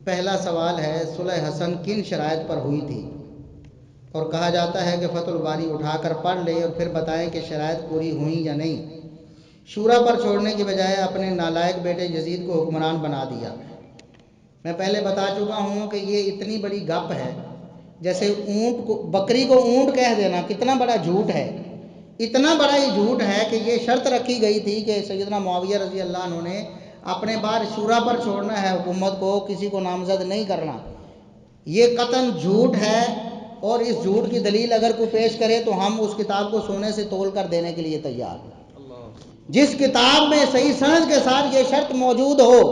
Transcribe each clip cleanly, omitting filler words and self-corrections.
پہلا سوال ہے، صلح حسن کن شرائط پر ہوئی تھی؟ اور کہا جاتا ہے کہ فتح الباری اٹھا کر پڑھ لے اور پھر بتائیں کہ شرائط پوری ہوئیں یا نہیں۔ شورا پر چھوڑنے کی بجائے اپنے نالائق بیٹے یزید کو حکمران بنا دیا۔ میں پہلے بتا چکا ہوں کہ یہ اتنی بڑی گپ ہے، جیسے اونٹ کو بکری کو اونٹ کہہ دینا کتنا بڑا جھوٹ ہے۔ اتنا بڑا یہ جھوٹ ہے کہ یہ شرط رکھی گئی تھی کہ سیدنا معاویہ رضی اللہ عنہ نے اپنے بار شورا پر چھوڑنا ہے حکومت کو، کسی کو نامزد نہیں کرنا۔ یہ قطعاً جھوٹ ہے، اور اس جھوٹ کی دلیل اگر کوئی پیش کرے تو ہم اس کتاب کو سونے سے تول کر دینے کے لیے تیار ہیں۔ جس کتاب میں صحیح سند کے ساتھ یہ شرط موجود ہو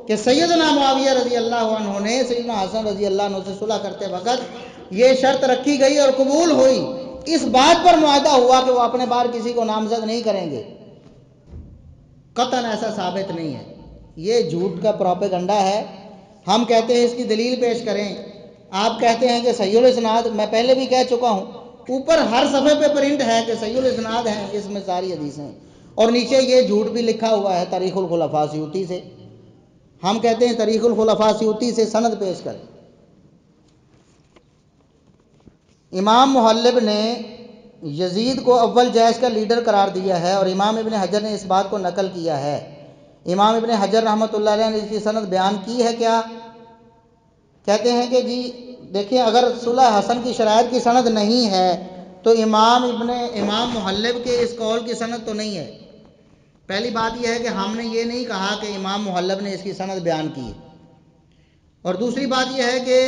کہ سیدنا معاویہ رضی اللہ عنہ نے سیدنا حسن رضی اللہ عنہ سے صلح کرتے وقت یہ شرط رکھی گئی اور قبول ہوئی، اس بات پر معاہدہ ہوا کہ وہ اپنے بار کسی کو نامزد نہیں کریں گے، قطعاً ایسا ثابت نہیں ہے۔ یہ جھوٹ کا پروپیگنڈا ہے۔ ہم کہتے ہیں اس کی دلیل پیش کریں، آپ کہتے ہیں کہ صحیح الاسناد، میں پہلے بھی کہہ چکا ہوں، اوپر ہر صفحے پہ پرنٹ ہے کہ صحیح الاسناد ہیں، اس میں ساری حدیثیں ہیں، اور نیچے یہ جھوٹ بھی لکھا ہوا ہے تاریخ الخلفاء سیوطی سے۔ ہم کہتے ہیں تاریخ الخلفاء سیوطی سے سند پیش کریں۔ امام محلب نے یزید کو اول جیش کا لیڈر قرار دیا ہے، اور امام ابن حجر نے اس بات کو نقل کیا ہے۔ امام ابن حجر رحمۃ اللہ علیہ نے اس کی سند بیان کی ہے کیا؟ کہتے ہیں کہ جی دیکھیں، اگر صلح حسن کی شرائط کی سند نہیں ہے تو امام محلب کے اس قول کی سند تو نہیں ہے۔ پہلی بات یہ ہے کہ ہم نے یہ نہیں کہا کہ امام محلب نے اس کی سند بیان کی، اور دوسری بات یہ ہے کہ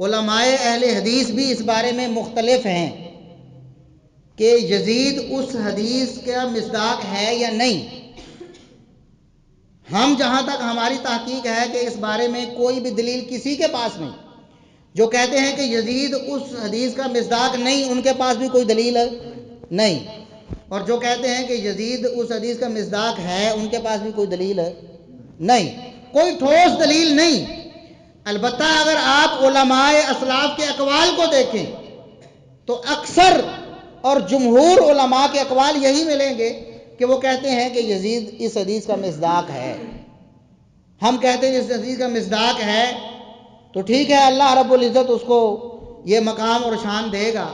علماء اہل حدیث بھی اس بارے میں مختلف ہیں کہ یزید اس حدیث کا مصداق ہے یا نہیں۔ ہم جہاں تک ہماری تحقیق ہے کہ اس بارے میں کوئی بھی دلیل کسی کے پاس نہیں۔ جو کہتے ہیں کہ یزید اس حدیث کا مصداق نہیں، ان کے پاس بھی کوئی دلیل نہیں، اور جو کہتے ہیں کہ یزید اس حدیث کا مصداق ہے، ان کے پاس بھی کوئی دلیل نہیں، کوئی ٹھوس دلیل نہیں۔ البتہ اگر آپ علماء اسلاف کے اقوال کو دیکھیں تو اکثر اور جمہور علماء کے اقوال یہی ملیں گے کہ وہ کہتے ہیں کہ یزید اس حدیث کا مصداق ہے۔ ہم کہتے ہیں اس حدیث کا مصداق ہے تو ٹھیک ہے، اللہ رب العزت اس کو یہ مقام اور شان دے گا،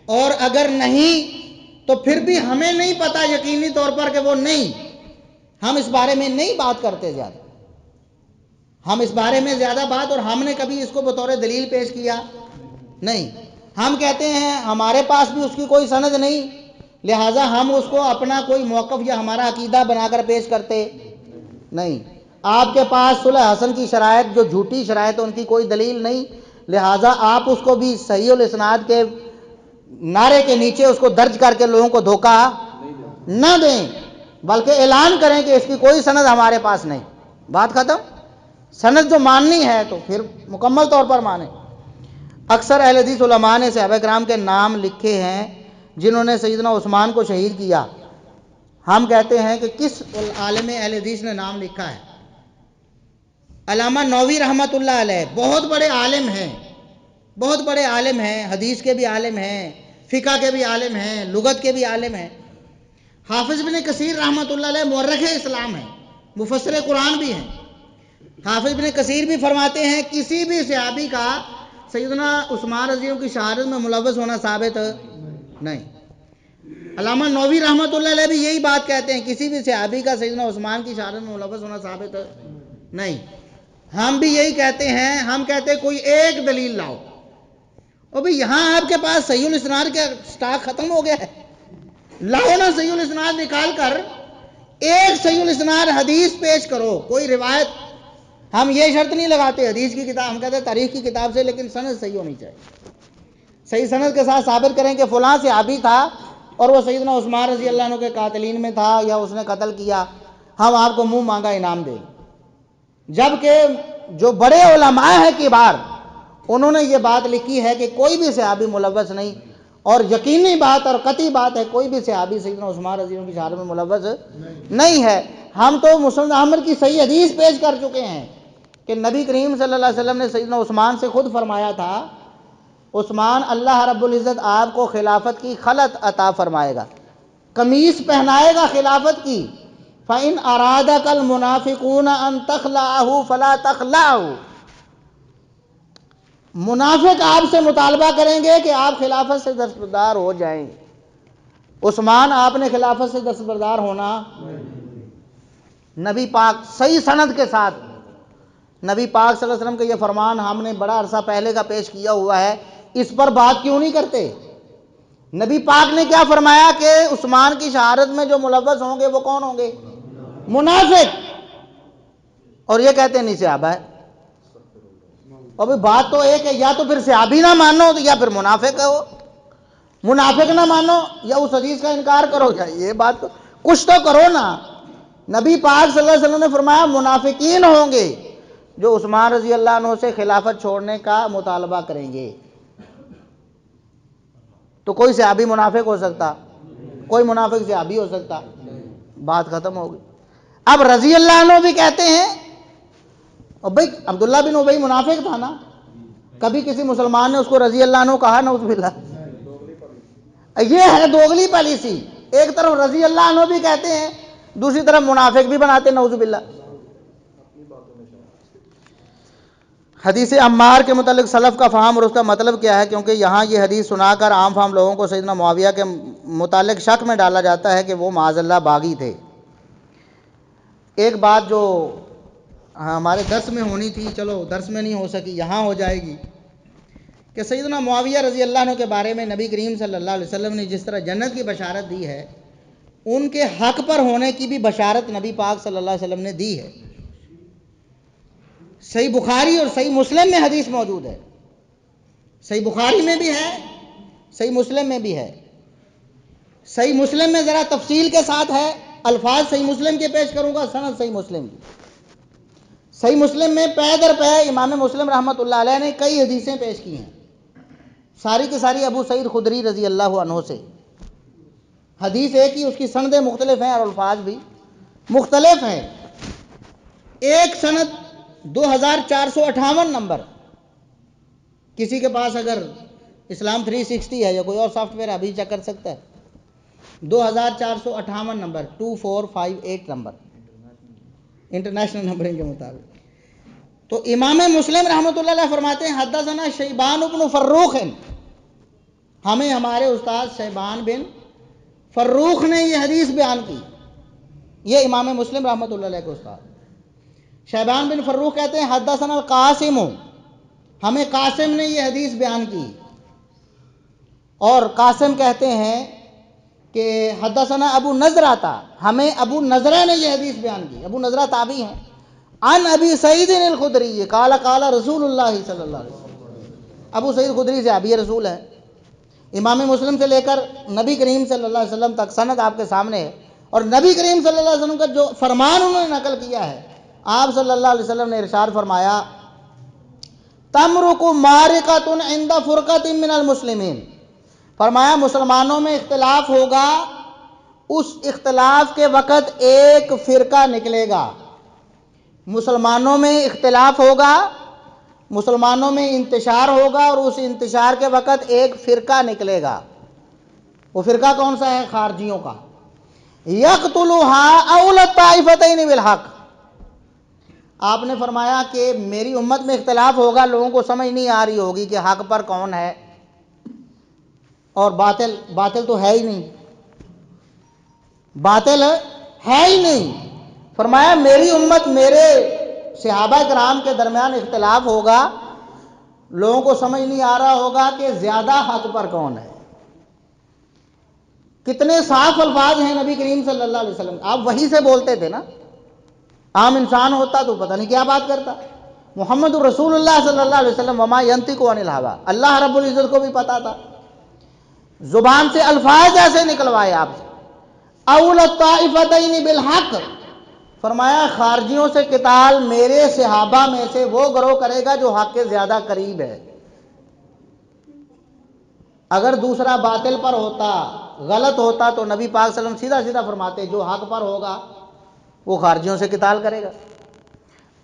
اور اگر نہیں تو پھر بھی ہمیں نہیں پتا یقینی طور پر کہ وہ نہیں۔ ہم اس بارے میں نہیں بات کرتے زیادہ، ہم اس بارے میں زیادہ بات، اور ہم نے کبھی اس کو بطور دلیل پیش کیا نہیں۔ ہم کہتے ہیں ہمارے پاس بھی اس کی کوئی سند نہیں، لہٰذا ہم اس کو اپنا کوئی موقف یا ہمارا عقیدہ بنا کر پیش کرتے نہیں۔ آپ کے پاس صلح حسن کی شرائط جو جھوٹی شرائط ہے، ان کی کوئی دلیل نہیں، لہٰذا آپ اس کو بھی صحیح الاسناد کے نعرے کے نیچے اس کو درج کر کے لوگوں کو دھوکہ نہ دیں، بلکہ اعلان کریں کہ اس کی کوئی سند ہمارے پاس نہیں۔ بات ختم۔ سند جو ماننی ہے تو پھر مکمل طور پر مانیں۔ اکثر اہل حدیث علماء نے صحابہ کرام کے نام لکھے ہیں جنہوں نے سیدنا عثمان کو شہید کیا۔ ہم کہتے ہیں کہ کس عالم اہل حدیث نے نام لکھا ہے؟ علامہ نووی رحمۃ اللہ علیہ بہت بڑے عالم ہیں، بہت بڑے عالم ہیں، حدیث کے بھی عالم ہیں، فقہ کے بھی عالم ہیں، لغت کے بھی عالم ہیں۔ حافظ ابن کثیر رحمۃ اللہ علیہ مورخ اسلام ہیں، مفسر قرآن بھی ہیں۔ حافظ ابن کثیر بھی فرماتے ہیں کسی بھی صحابی کا سیدنا عثمان رضی اللہ عنہ کی شہادت میں ملوث ہونا ثابت نہیں۔ علامہ نووی رحمۃ اللہ علیہ بھی یہی بات کہتے ہیں، کسی بھی صحابی کا سیدنا عثمان کی شہادت میں ملوث ہونا ثابت نہیں۔ ہم بھی یہی کہتے ہیں، ہم کہتے ہیں کوئی ایک دلیل لاؤ۔ اور بھئی یہاں آپ کے پاس صحیح الاسناد کا سٹاک ختم ہو گیا ہے، لاؤ نا صحیح الاسناد نکال کر ایک صحیح الاسناد حدیث پیش کرو، کوئی روایت۔ ہم یہ شرط نہیں لگاتے حدیث کی کتاب، ہم کہتے ہیں تاریخ کی کتاب سے، لیکن سند صحیح ہونی چاہیے۔ صحیح سند کے ساتھ ثابت کریں کہ فلاں صحابی تھا اور وہ سیدنا عثمان رضی اللہ عنہ کے قاتلین میں تھا یا اس نے قتل کیا، ہم آپ کو منہ مانگا انعام دیں۔ جبکہ جو بڑے علماء ہیں کبار، انہوں نے یہ بات لکھی ہے کہ کوئی بھی صحابی ملوث نہیں، اور یقینی بات اور قطعی بات ہے کوئی بھی صحابی سیدنا عثمان رضی اللہ عنہ کی شہادت میں ملوث نہیں ہے۔ ہم تو مسند احمد کی صحیح حدیث پیش کر چکے ہیں کہ نبی کریم صلی اللہ علیہ وسلم نے سیدنا عثمان سے خود فرمایا تھا، عثمان اللہ رب العزت آپ کو خلافت کی خلعت عطا فرمائے گا، قمیص پہنائے گا خلافت کی۔ فَإِنْ أَرَادَكَ الْمُنَافِقُونَ أَن تَخْلَعَهُ فَلَا تَخْلَعْهُ، منافق آپ سے مطالبہ کریں گے کہ آپ خلافت سے دستبردار ہو جائیں. عثمان آپ نے خلافت سے دستبردار ہونا. نبی پاک صحیح سند کے ساتھ نبی پاک صلی اللہ علیہ وسلم کا یہ فرمان ہم نے بڑا عرصہ پہلے کا پیش کیا ہوا ہے، اس پر بات کیوں نہیں کرتے؟ نبی پاک نے کیا فرمایا کہ عثمان کی شہادت میں جو ملوث ہوں گے وہ کون ہوں گے؟ منافق. اور یہ کہتے ہیں نہیں صحابہ ہے. اور بھی بات تو ایک ہے، یا تو پھر صحابی نہ مانو یا پھر منافق ہو. منافق نہ مانو یا اس حدیث کا انکار کرو، یا یہ بات تو کچھ تو کرو نا. نبی پاک صلی اللہ علیہ وسلم نے فرمایا منافقین ہوں گے جو عثمان رضی اللہ عنہ سے خلافت چھوڑنے کا مطالبہ کریں گے. تو کوئی صحابی منافق ہو سکتا؟ کوئی منافق صحابی ہو سکتا؟ بات ختم ہو گئی. اب رضی اللہ عنہ بھی کہتے ہیں، اور بھائی عبداللہ بن ابی منافق تھا نا، کبھی کسی مسلمان نے اس کو رضی اللہ عنہ کہا؟ نعوذ باللہ. یہ ہے دوغلی پالیسی. ایک طرف رضی اللہ عنہ بھی کہتے ہیں، دوسری طرف منافق بھی بناتے ہیں، نعوذ باللہ. حدیث عمار کے متعلق سلف کا فہم اور اس کا مطلب کیا ہے؟ کیونکہ یہاں یہ حدیث سنا کر عام فہم لوگوں کو سیدنا معاویہ کے متعلق شک میں ڈالا جاتا ہے کہ وہ معاذ اللہ باغی تھے. ایک بات جو ہمارے درس میں ہونی تھی، چلو درس میں نہیں ہو سکی، یہاں ہو جائے گی، کہ سیدنا معاویہ رضی اللہ عنہ کے بارے میں نبی کریم صلی اللہ علیہ وسلم نے جس طرح جنت کی بشارت دی ہے، ان کے حق پر ہونے کی بھی بشارت نبی پاک صلی اللہ علیہ وسلم نے دی ہے. صحیح بخاری اور صحیح مسلم میں حدیث موجود ہے. صحیح بخاری میں بھی ہے، صحیح مسلم میں بھی ہے. صحیح مسلم میں ذرا تفصیل کے ساتھ ہے، الفاظ صحیح مسلم کے پیش کروں گا، سند صحیح مسلم کی. صحیح مسلم میں پے در پے امام مسلم رحمۃ اللہ علیہ نے کئی حدیثیں پیش کی ہیں، ساری کی ساری ابو سعید خدری رضی اللہ عنہ سے. حدیث ایک ہی، اس کی سندیں مختلف ہیں اور الفاظ بھی مختلف ہیں. ایک سند 2458 نمبر. کسی کے پاس اگر اسلام 360 ہے یا کوئی اور سافٹ ویئر ابھی چیک کر سکتا ہے. 2458 نمبر، 2458 نمبر انٹرنیشنل نمبرنگ کے مطابق. تو امام مسلم رحمۃ اللہ علیہ فرماتے ہیں حدثنا شیبان بن فروخ، ہمیں ہمارے استاد شیبان بن فروخ نے یہ حدیث بیان کی. یہ امام مسلم رحمۃ اللہ علیہ کے استاد شیبان بن فروخ کہتے ہیں حدثنا القاسم، ہمیں قاسم نے یہ حدیث بیان کی. اور قاسم کہتے ہیں کہ حدثنا ابو نضرہ تھا، ہمیں ابو نضرہ نے یہ حدیث بیان کی. ابو نضرہ تابعی ہیں. عن ابی سعید الخدری قال قال رسول اللہ صلی اللہ علیہ وسلم. ابو سعید خدری صحابی رسول ہے. امام مسلم سے لے کر نبی کریم صلی اللہ علیہ وسلم تک سند آپ کے سامنے ہے. اور نبی کریم صلی اللہ علیہ وسلم کا جو فرمان انہوں نے نقل کیا ہے، آپ صلی اللہ علیہ وسلم نے ارشاد فرمایا تمرق مارقۃ عند فرقۃ من المسلمین. فرمایا مسلمانوں میں اختلاف ہوگا، اس اختلاف کے وقت ایک فرقہ نکلے گا. مسلمانوں میں اختلاف ہوگا، مسلمانوں میں انتشار ہوگا، اور اس انتشار کے وقت ایک فرقہ نکلے گا. وہ فرقہ کون سا ہے؟ خارجیوں کا. یقتلها اول الطائفتین بالحق. آپ نے فرمایا کہ میری امت میں اختلاف ہوگا، لوگوں کو سمجھ نہیں آ رہی ہوگی کہ حق پر کون ہے اور باطل تو ہے ہی نہیں، باطل ہے ہی نہیں. فرمایا میری امت، میرے صحابہ کرام کے درمیان اختلاف ہوگا، لوگوں کو سمجھ نہیں آ رہا ہوگا کہ زیادہ حق پر کون ہے. کتنے صاف الفاظ ہیں نبی کریم صلی اللہ علیہ وسلم. آپ وحی سے بولتے تھے نا، عام انسان ہوتا تو پتہ نہیں کیا بات کرتا. محمد رسول اللہ صلی اللہ علیہ وسلم وما ینطق عن الہوی، اللہ رب العزت کو بھی پتا تھا، زبان سے الفاظ ایسے نکلوائے آپ سے. اول الطائفتین بالحق، فرمایا خارجیوں سے قتال میرے صحابہ میں سے وہ گروہ کرے گا جو حق کے زیادہ قریب ہے. اگر دوسرا باطل پر ہوتا، غلط ہوتا، تو نبی پاک صلی اللہ علیہ وسلم سیدھا سیدھا فرماتے جو حق پر ہوگا وہ خارجیوں سے قتال کرے گا.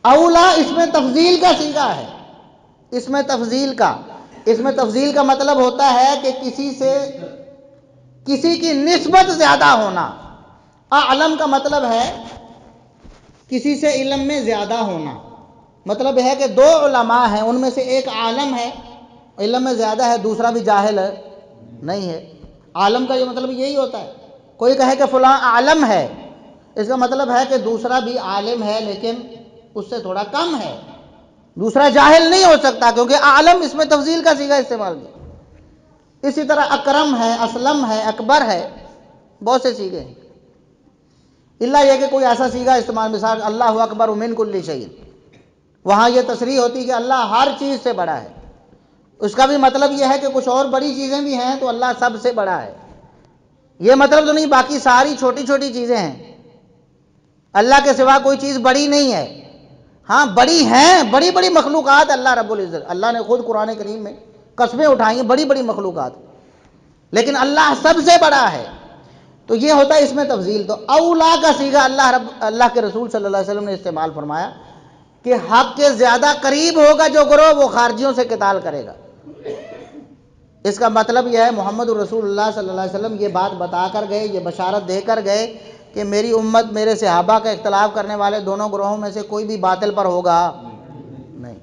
اولا اس میں تفضیل کا صیغہ ہے، اس میں تفضیل کا مطلب ہوتا ہے کہ کسی کی نسبت زیادہ ہونا. اعلم کا مطلب ہے کسی سے علم میں زیادہ ہونا. مطلب ہے کہ دو علماء ہیں، ان میں سے ایک عالم ہے، علم میں زیادہ ہے، دوسرا بھی جاہل ہے نہیں ہے۔ عالم کا یہ مطلب یہی ہوتا ہے، کوئی کہے کہ فلاں عالم ہے، اس کا مطلب ہے کہ دوسرا بھی عالم ہے لیکن اس سے تھوڑا کم ہے، دوسرا جاہل نہیں ہو سکتا، کیونکہ عالم اس میں تفضیل کا صیغہ استعمال کیا۔ اسی طرح اکرم ہے، اسلم ہے، اکبر ہے، بہت سے صیغے ہیں، اللہ یہ کہ کوئی ایسا صیغہ استعمال، مثال اللہ اکبر من کل شیء، وہاں یہ تصریح ہوتی کہ اللہ ہر چیز سے بڑا ہے، اس کا بھی مطلب یہ ہے کہ کچھ اور بڑی چیزیں بھی ہیں تو اللہ سب سے بڑا ہے، یہ مطلب تو نہیں باقی ساری چھوٹی چھوٹی چیزیں ہیں، اللہ کے سوا کوئی چیز بڑی نہیں ہے، ہاں بڑی ہیں، بڑی بڑی مخلوقات اللہ رب العزت، اللہ نے خود قرآن کریم میں قسمیں اٹھائی ہیں بڑی بڑی مخلوقات، لیکن اللہ سب سے بڑا ہے، تو یہ ہوتا ہے اس میں تفضیل۔ تو اولا کا صیغہ اللہ کے رسول صلی اللہ علیہ وسلم نے استعمال فرمایا کہ حق کے زیادہ قریب ہوگا جو گروہ، وہ خارجیوں سے قتال کرے گا۔ اس کا مطلب یہ ہے محمد رسول اللہ صلی اللہ علیہ وسلم یہ بات بتا کر گئے، یہ بشارت دے کر گئے کہ میری امت میرے صحابہ کا اختلاف کرنے والے دونوں گروہوں میں سے کوئی بھی باطل پر ہوگا نہیں۔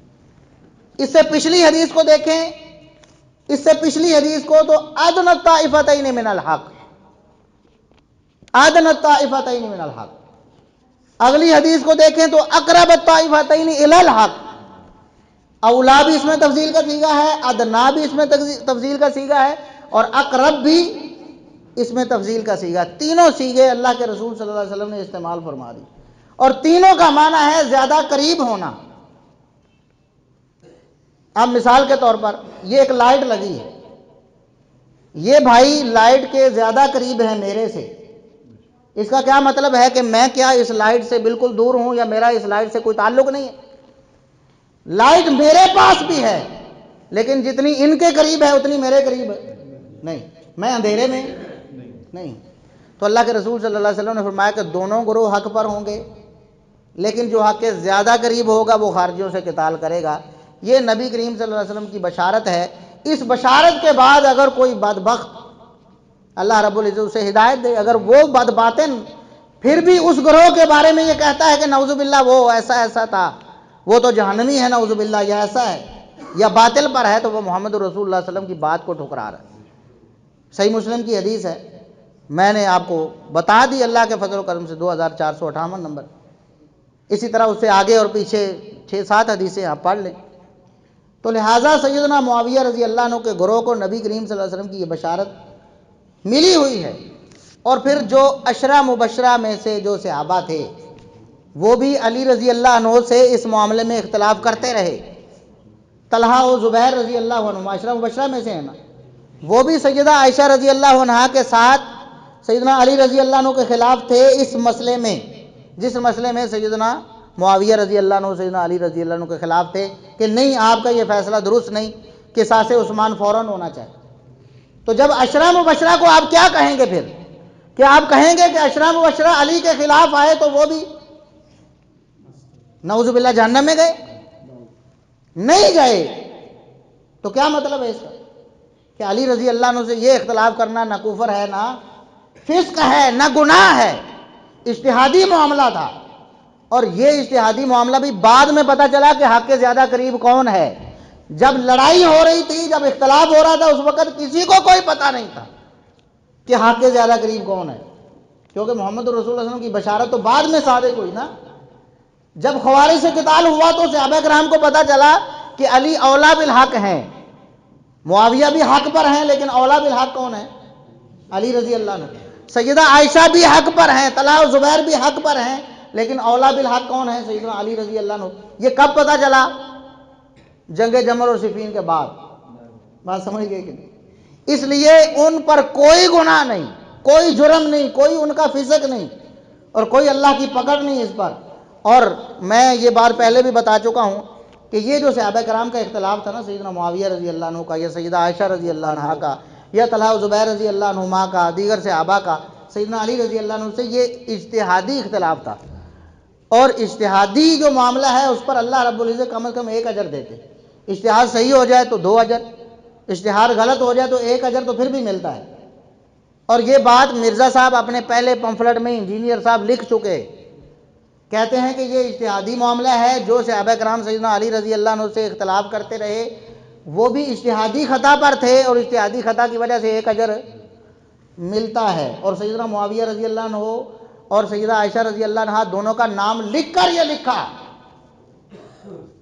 اس سے پچھلی حدیث کو دیکھیں، اس سے پچھلی حدیث کو تو ادنی الطائفتین من الحق، ادنی الطائفتین من الحق، اگلی حدیث کو دیکھیں تو اقرب الطائفتین الی الحق، اولا بھی اس میں تفضیل کا صیغہ ہے، ادنا بھی اس میں تفضیل کا صیغہ ہے، اور اقرب بھی اس میں تفضیل کا صیغہ، تینوں صیغے اللہ کے رسول صلی اللہ علیہ وسلم نے استعمال فرما دی، اور تینوں کا معنی ہے زیادہ قریب ہونا۔ اب مثال کے طور پر یہ ایک لائٹ لگی ہے، یہ بھائی لائٹ کے زیادہ قریب ہے میرے سے، اس کا کیا مطلب ہے کہ میں کیا اس لائٹ سے بالکل دور ہوں یا میرا اس لائٹ سے کوئی تعلق نہیں ہے؟ لائٹ میرے پاس بھی ہے لیکن جتنی ان کے قریب ہے اتنی میرے قریب نہیں، میں اندھیرے میں نہیں۔ تو اللہ کے رسول صلی اللہ علیہ وسلم نے فرمایا کہ دونوں گروہ حق پر ہوں گے، لیکن جو حق کے زیادہ قریب ہوگا وہ خارجیوں سے قتال کرے گا۔ یہ نبی کریم صلی اللہ علیہ وسلم کی بشارت ہے۔ اس بشارت کے بعد اگر کوئی بدبخت اللہ رب العزت اسے ہدایت دے، اگر وہ بدباطن پھر بھی اس گروہ کے بارے میں یہ کہتا ہے کہ نعوذ باللہ وہ ایسا ایسا تھا، وہ تو جہنمی ہے نعوذ باللہ، یا ایسا ہے یا باطل پر ہے، تو وہ محمد رسول اللہ صلی اللہ علیہ وسلم کی بات کو ٹھکرا رہا ہے۔ صحیح مسلم کی حدیث ہے، میں نے آپ کو بتا دی اللہ کے فضل و کرم سے، 2458 نمبر، اسی طرح اس سے آگے اور پیچھے 6-7 حدیثیں آپ پڑھ لیں۔ تو لہٰذا سیدنا معاویہ رضی اللہ عنہ کے گروہ کو نبی کریم صلی اللہ علیہ وسلم کی یہ بشارت ملی ہوئی ہے، اور پھر جو عشرہ مبشرہ میں سے جو صحابہ تھے وہ بھی علی رضی اللہ عنہ سے اس معاملے میں اختلاف کرتے رہے۔ طلحہ و زبیر رضی اللہ عنہ عشرہ مبشرہ میں سے ہیں نا، وہ بھی سیدہ عائشہ رضی اللہ عنہا کے ساتھ سیدنا علی رضی اللہ عنہ کے خلاف تھے اس مسئلے میں، جس مسئلے میں سیدنا معاویہ رضی اللہ عنہ سیدنا علی رضی اللہ عنہ کے خلاف تھے کہ نہیں، آپ کا یہ فیصلہ درست نہیں، قصاص عثمان فوراً ہونا چاہیے۔ تو جب عشرہ مبشرہ کو آپ کیا کہیں گے پھر؟ کیا آپ کہیں گے کہ عشرہ مبشرہ علی کے خلاف آئے تو وہ بھی نعوذ باللہ جہنم میں گئے؟ نہیں گئے۔ تو کیا مطلب ہے اس کا؟ کہ علی رضی اللہ عنہ سے یہ اختلاف کرنا نہ کفر ہے، نہ فسق ہے، نہ گناہ ہے، اجتہادی معاملہ تھا، اور یہ اجتہادی معاملہ بھی بعد میں پتہ چلا کہ حق کے زیادہ قریب کون ہے۔ جب لڑائی ہو رہی تھی، جب اختلاف ہو رہا تھا، اس وقت کسی کو کوئی پتہ نہیں تھا کہ حق کے زیادہ قریب کون ہے، کیونکہ محمد رسول اللہ صلی اللہ علیہ وسلم کی بشارت تو بعد میں صادق ہوئی نا۔ جب خوارج سے قتال ہوا تو صحابہ کرام کو پتہ چلا کہ علی اولا بالحق ہیں، معاویہ بھی حق پر ہیں، لیکن اولا بالحق کون ہے؟ علی رضی اللہ عنہ۔ سیدہ عائشہ بھی حق پر ہیں، طلحہ و زبیر بھی حق پر ہیں، لیکن اولا بالحق کون ہے؟ سیدنا علی رضی اللہ عنہ۔ یہ کب پتہ چلا؟ جنگ جمل اور صفین کے بعد۔ بات سمجھ گئے کہ نہیں؟ اس لیے ان پر کوئی گناہ نہیں، کوئی جرم نہیں، کوئی ان کا فسق نہیں، اور کوئی اللہ کی پکڑ نہیں اس پر۔ اور میں یہ بار پہلے بھی بتا چکا ہوں کہ یہ جو صحابہ کرام کا اختلاف تھا نا، سیدنا معاویہ رضی اللہ عنہ کا، یا سیدہ عائشہ رضی اللہ عنہ کا، یا طلحہ و زبیر رضی اللہ عنہما کا، دیگر صحابہ کا، سیدنا علی رضی اللہ عنہ سے، یہ اجتہادی اختلاف تھا، اور اجتہادی جو معاملہ ہے اس پر اللہ رب العزت کم از کم 1 اجر دیتے۔ اجتہاد صحیح ہو جائے تو 2 اجر، اجتہاد غلط ہو جائے تو 1 اجر تو پھر بھی ملتا ہے۔ اور یہ بات مرزا صاحب اپنے پہلے پمفلٹ میں انجینئر صاحب لکھ چکے کہتے ہیں کہ یہ اجتہادی معاملہ ہے، جو صحابہ کرام سیدنا علی رضی اللہ عنہ سے اختلاف کرتے رہے وہ بھی اجتہادی خطا پر تھے، اور اجتہادی خطا کی وجہ سے ایک اجر ملتا ہے۔ اور سیدنا معاویہ رضی اللہ عنہ اور سیدہ عائشہ رضی اللہ عنہ دونوں کا نام لکھ کر یہ لکھا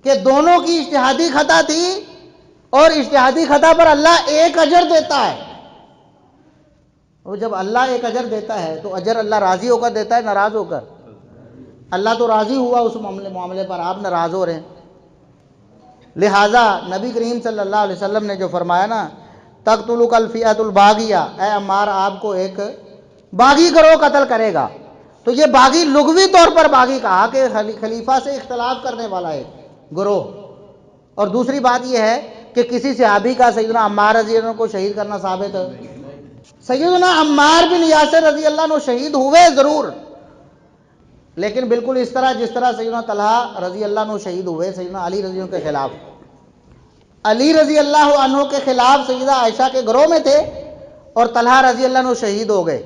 کہ دونوں کی اجتہادی خطا تھی، اور اجتہادی خطا پر اللہ ایک اجر دیتا ہے۔ اور جب اللہ ایک اجر دیتا ہے تو اجر اللہ راضی ہو کر دیتا ہے، ناراض ہو کر؟ اللہ تو راضی ہوا اس معاملے پر، آپ ناراض ہو رہے ہیں۔ لہٰذا نبی کریم صلی اللہ علیہ وسلم نے جو فرمایا نا تقتلک الفئۃ الباغیہ، اے عمار آپ کو ایک باغی گروہ قتل کرے گا، تو یہ باغی لغوی طور پر باغی کہا کہ خلیفہ سے اختلاف کرنے والا ایک گروہ۔ اور دوسری بات یہ ہے کہ کسی صحابی کا سیدنا عمار رضی اللہ عنہ کو شہید کرنا ثابت ہے؟ سیدنا عمار بن یاسر رضی اللہ عنہ شہید ہوئے ضرور، لیکن بالکل اس طرح جس طرح سیدنا طلحہ رضی اللہ عنہ شہید ہوئے سیدنا علی رضی اللہ عنہ کے خلاف۔ علی رضی اللہ عنہ کے خلاف سیدہ عائشہ کے گروہ میں تھے، اور طلحہ رضی اللہ عنہ شہید ہو گئے،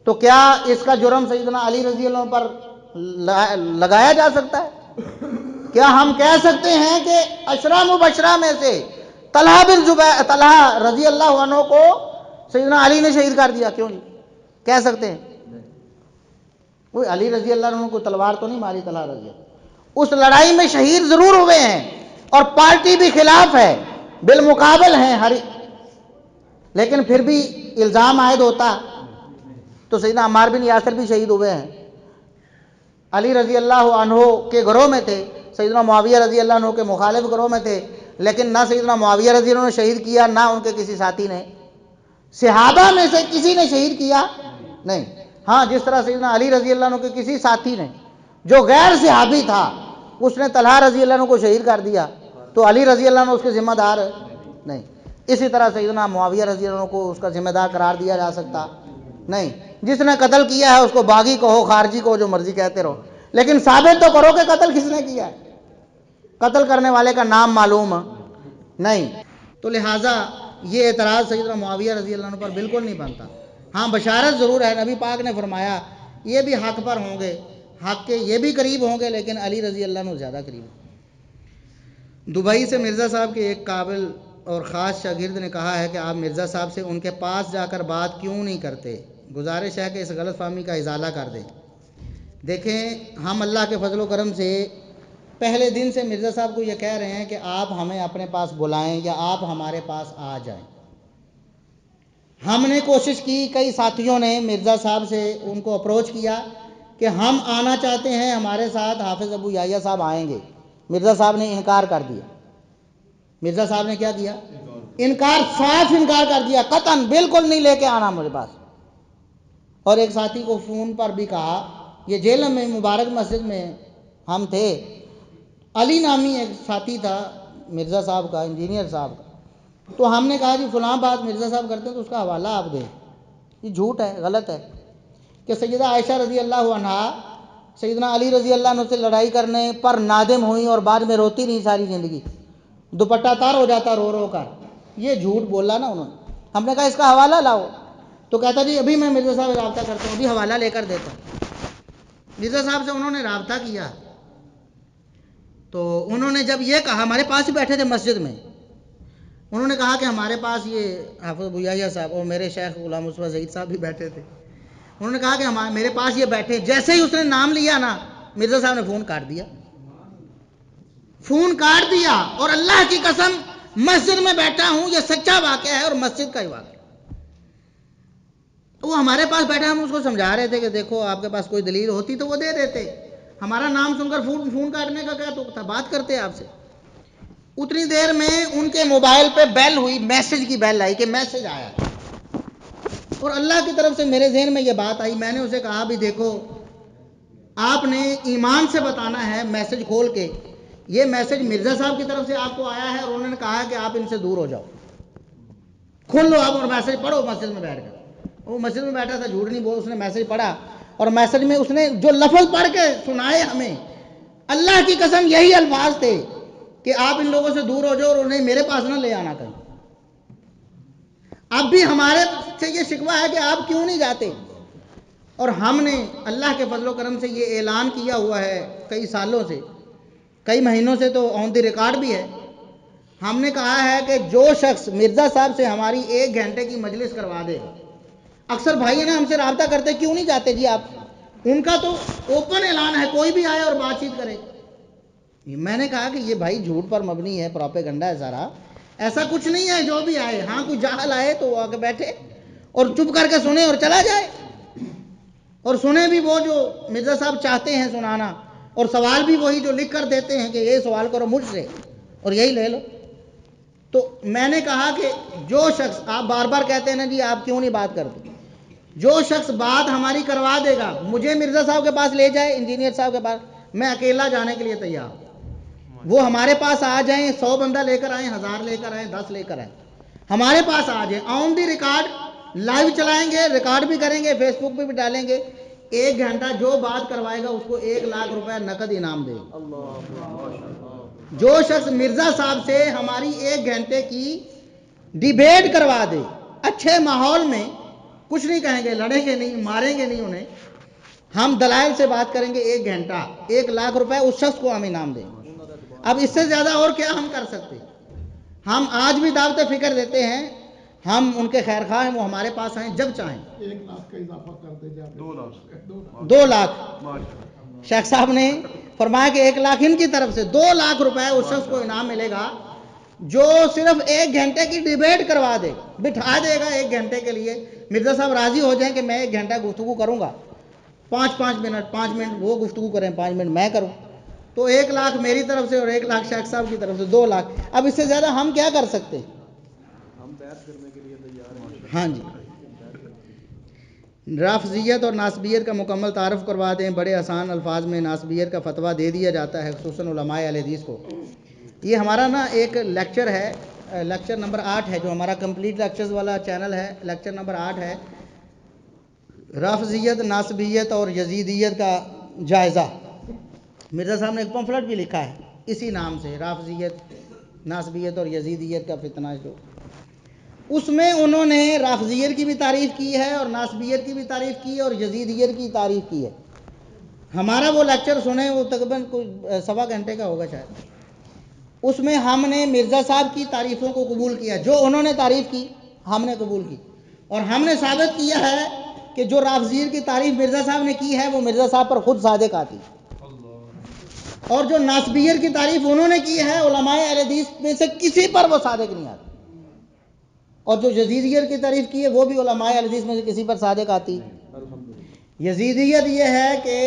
تو کیا اس کا جرم سیدنا علی رضی اللہ عنہ پر لگایا جا سکتا ہے؟ کیا ہم کہہ سکتے ہیں کہ عشرہ مبشرہ میں سے طلحہ رضی اللہ عنہ کو سیدنا علی نے شہید کر دیا؟ کیوں نہیں کہہ سکتے ہیں؟ کوئی علی رضی اللہ عنہ کو تلوار تو نہیں ماری طلحہ رضی اللہ، اس لڑائی میں شہید ضرور ہوئے ہیں، اور پارٹی بھی خلاف ہے، بالمقابل ہیں ہر، لیکن پھر بھی الزام عائد ہوتا تو سیدنا عمار بن یاسر بھی شہید ہوئے ہیں، علی رضی اللہ عنہ کے گروہ میں تھے، سیدنا معاویہ رضی اللہ عنہ کے مخالف گروہ میں تھے، لیکن نہ سیدنا معاویہ رضی اللہ عنہ نے شہید کیا، نہ ان کے کسی ساتھی نے، صحابہ میں سے کسی نے شہید کیا نہیں۔ ہاں جس طرح سیدنا علی رضی اللہ عنہ کے کسی ساتھی نے جو غیر صحابی تھا اس نے طلحہ رضی اللہ عنہ کو شہید کر دیا، تو علی رضی اللہ عنہ اس کے ذمہ دار نہیں۔ اسی طرح سیدنا معاویہ رضی اللہ عنہ کو اس کا ذمہ دار قرار دیا جا سکتا نہیں۔ جس نے قتل کیا ہے اس کو باغی کہو، خارجی کہو، جو مرضی کہتے رہو، لیکن ثابت تو کرو کہ قتل کس نے کیا ہے۔ قتل کرنے والے کا نام معلوم نہیں، تو لہٰذا یہ اعتراض سیدنا معاویہ رضی اللہ عنہ پر بالکل نہیں بنتا۔ ہاں بشارت ضرور ہے، نبی پاک نے فرمایا یہ بھی حق پر ہوں گے، حق کے یہ بھی قریب ہوں گے، لیکن علی رضی اللہ عنہ زیادہ قریب ہیں۔ دبئی سے مرزا صاحب کے ایک قابل اور خاص شاگرد نے کہا ہے کہ آپ مرزا صاحب سے ان کے پاس جا کر بات کیوں نہیں کرتے؟ گزارش ہے کہ اس غلط فہمی کا ازالہ کر دیں۔ دیکھیں ہم اللہ کے فضل و کرم سے پہلے دن سے مرزا صاحب کو یہ کہہ رہے ہیں کہ آپ ہمیں اپنے پاس بلائیں یا آپ ہمارے پاس آ جائیں۔ ہم نے کوشش کی، کئی ساتھیوں نے مرزا صاحب سے ان کو اپروچ کیا کہ ہم آنا چاہتے ہیں، ہمارے ساتھ حافظ ابو یحییٰ صاحب آئیں گے۔ مرزا صاحب نے انکار کر دیا۔ مرزا صاحب نے کیا کیا؟ انکار، صاف انکار کر دیا، قطعاً بالکل نہیں لے کے آنا مجھے پاس۔ اور ایک ساتھی کو فون پر بھی کہا، یہ جیلم میں مبارک مسجد میں ہم تھے، علی نامی ایک ساتھی تھا مرزا صاحب کا، انجینئر صاحب کا، تو ہم نے کہا جی فلاں بات مرزا صاحب کرتے ہیں تو اس کا حوالہ آپ دیں۔ یہ جھوٹ ہے، غلط ہے کہ سیدہ عائشہ رضی اللہ عنہا سیدنا علی رضی اللہ عنہ سے لڑائی کرنے پر نادم ہوئیں اور بعد میں روتی نہیں ساری زندگی، دوپٹہ تار ہو جاتا رو رو کر۔ یہ جھوٹ بولا نا انہوں نے۔ ہم نے کہا اس کا حوالہ لاؤ، تو کہتا جی ابھی میں مرزا صاحب سے رابطہ کرتا ہوں، ابھی حوالہ لے کر دیتا ہوں۔ مرزا صاحب سے انہوں نے رابطہ کیا، تو انہوں نے جب یہ کہا، ہمارے پاس ہی بیٹھے تھے مسجد میں، انہوں نے کہا کہ ہمارے پاس یہ حافظ ابو یحییٰ صاحب اور میرے شیخ غلام مصطفیٰ زہید صاحب بھی بیٹھے تھے، انہوں نے کہا کہ میرے پاس یہ بیٹھے، جیسے ہی اس نے نام لیا نا مرزا صاحب نے فون کاٹ دیا، فون کاٹ دیا، اور اللہ کی قسم مسجد میں بیٹھا ہوں، یہ سچا واقعہ ہے اور مسجد کا ہی واقعہ۔ وہ ہمارے پاس بیٹھا، ہم اس کو سمجھا رہے تھے کہ دیکھو آپ کے پاس کوئی دلیل ہوتی تو وہ دے دیتے، ہمارا نام سن کر فون کاٹنے کا کیا تو تھا، بات کرتے آپ سے۔ اتنی دیر میں ان کے موبائل پہ بیل ہوئی، میسج کی بیل آئی کہ میسج آیا، اور اللہ کی طرف سے میرے ذہن میں یہ بات آئی، میں نے اسے کہا بھی دیکھو آپ نے ایمان سے بتانا ہے میسج کھول کے، یہ میسج مرزا صاحب کی طرف سے آپ کو آیا ہے اور انہوں نے کہا کہ آپ ان سے دور ہو جاؤ، کھول لو آپ اور میسج پڑھو مسجد میں بیٹھ کر۔ وہ مسجد میں بیٹھا تھا، جھوٹ نہیں بول، اس نے میسج پڑھا، اور میسج میں اس نے جو لفظ پڑھ کے سنائے ہمیں، اللہ کی قسم یہی الفاظ تھے کہ آپ ان لوگوں سے دور ہو جاؤ اور انہیں میرے پاس نہ لے آنا کہیں۔ اب بھی ہمارے سے یہ شکوہ ہے کہ آپ کیوں نہیں جاتے؟ اور ہم نے اللہ کے فضل و کرم سے یہ اعلان کیا ہوا ہے کئی سالوں سے، کئی مہینوں سے، تو آن دی ریکارڈ بھی ہے، ہم نے کہا ہے کہ جو شخص مرزا صاحب سے ہماری 1 گھنٹے کی مجلس کروا دے گا، اکثر بھائی نا ہم سے رابطہ کرتے کیوں نہیں جاتے جی آپ، ان کا تو اوپن اعلان ہے کوئی بھی آئے اور بات چیت کرے۔ میں نے کہا کہ یہ بھائی جھوٹ پر مبنی ہے، پروپیگنڈا ہے سارا، ایسا کچھ نہیں ہے جو بھی آئے، ہاں کوئی جاہل آئے تو وہ آ کے بیٹھے اور چپ کر کے سنے اور چلا جائے، اور سنے بھی وہ جو مرزا صاحب چاہتے ہیں سنانا، اور سوال بھی وہی جو لکھ کر دیتے ہیں کہ یہ سوال کرو مجھ سے اور یہی لے لو۔ تو میں نے کہا کہ جو شخص، آپ بار بار کہتے ہیں نا جی آپ کیوں نہیں بات کرتے، جو شخص بات ہماری کروا دے گا، مجھے مرزا صاحب کے پاس لے جائے، انجینئر صاحب کے پاس، میں اکیلا جانے کے لیے تیار ہوں، وہ ہمارے پاس آ جائیں، 100 بندہ لے کر آئیں، 1000 لے کر آئیں، 10 لے کر آئیں، ہمارے پاس آ جائیں، آن دی ریکارڈ لائیو چلائیں گے، ریکارڈ بھی کریں گے، فیس بک پہ بھی ڈالیں گے، 1 گھنٹہ جو بات کروائے گا اس کو 1 لاکھ روپے نقد انعام دے گا۔ جو شخص مرزا صاحب سے ہماری 1 گھنٹے کی ڈیبیٹ کروا دے، اچھے ماحول میں، کچھ نہیں کہیں گے، لڑیں گے نہیں، ماریں گے نہیں انہیں، ہم دلائل سے بات کریں گے 1 گھنٹہ، 1 لاکھ روپے اس شخص کو ہم انعام دیں گے۔ اب اس سے زیادہ اور کیا ہم کر سکتے؟ ہم آج بھی دعوت فکر دیتے ہیں، ہم ان کے خیر خواہ ہیں، وہ ہمارے پاس آئیں جب چاہیں۔ 1 لاکھ کا اضافہ کر دے جائے 2 لاکھ 2 لاکھ شیخ صاحب نے فرمایا کہ 1 لاکھ ان کی طرف سے، 2 لاکھ روپے اس شخص کو انعام ملے گا جو صرف 1 گھنٹے کی ڈیبیٹ کروا دے، بٹھا دے گا 1 گھنٹے کے لیے، مرزا صاحب راضی ہو جائیں کہ میں 1 گھنٹہ گفتگو کروں گا، 5 منٹ وہ گفتگو کریں، 5 منٹ میں کروں، تو 1 لاکھ میری طرف سے اور 1 لاکھ شیخ صاحب کی طرف سے، 2 لاکھ۔ اب اس سے زیادہ ہم کیا کر سکتے؟ ہم بیعت کرنے کے لیے تیار ہیں۔ ہاں جی، رافضیت اور ناسبیت کا مکمل تعارف کروا دیں۔ بڑے آسان الفاظ میں ناسبیت کا فتویٰ دے دیا جاتا ہے، خصوصاً علماء اہل حدیث کو۔ یہ ہمارا نا ایک لیکچر ہے، لیکچر نمبر 8 ہے، جو ہمارا کمپلیٹ لیکچرز والا چینل ہے، لیکچر نمبر 8 ہے، رافضیت، ناسبیت اور یزیدیت کا جائزہ۔ مرزا صاحب نے ایک پمفلٹ بھی لکھا ہے اسی نام سے، رافضیت، ناسبیت اور یزیدیت کا فتنہ، جو اس میں انہوں نے رافضیت کی بھی تعریف کی ہے اور ناسبیت کی بھی تعریف کی ہے اور یزیدیت کی تعریف کی ہے۔ ہمارا وہ لیکچر سنیں، وہ تقریباً 1.25 گھنٹے کا ہوگا شاید، اس میں ہم نے مرزا صاحب کی تعریفوں کو قبول کیا، جو انہوں نے تعریف کی ہم نے قبول کی، اور ہم نے ثابت کیا ہے کہ جو رافضیت کی تعریف مرزا صاحب نے کی ہے وہ مرزا صاحب پر خود صادق آتی، اور جو ناسبیت کی تعریف انہوں نے کی ہے علماء اہل حدیث میں سے کسی پر وہ صادق نہیں آتی، اور جو یزیدیت کی تعریف کی ہے وہ بھی علماء اہل حدیث میں سے کسی پر صادق آتی۔ یزیدیت یہ ہے کہ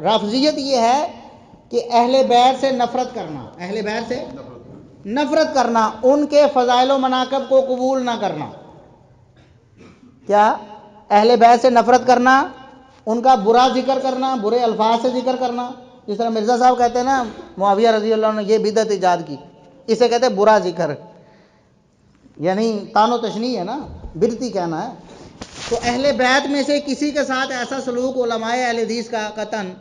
رافضیت یہ ہے کہ اہل بیت سے نفرت کرنا، اہل بیت سے نفرت کرنا، ان کے فضائل و مناقب کو قبول نہ کرنا۔ کیا؟ اہل بیت سے نفرت کرنا، ان کا برا ذکر کرنا، برے الفاظ سے ذکر کرنا، جس طرح مرزا صاحب کہتے ہیں نا معاویہ رضی اللہ عنہ نے یہ بدعت ایجاد کی، اسے کہتے ہیں برا ذکر، یعنی تان و تشنیع ہے نا، بدعتی کہنا ہے۔ تو اہل بیت میں سے کسی کے ساتھ ایسا سلوک علماء اہل حدیث کا قطعاً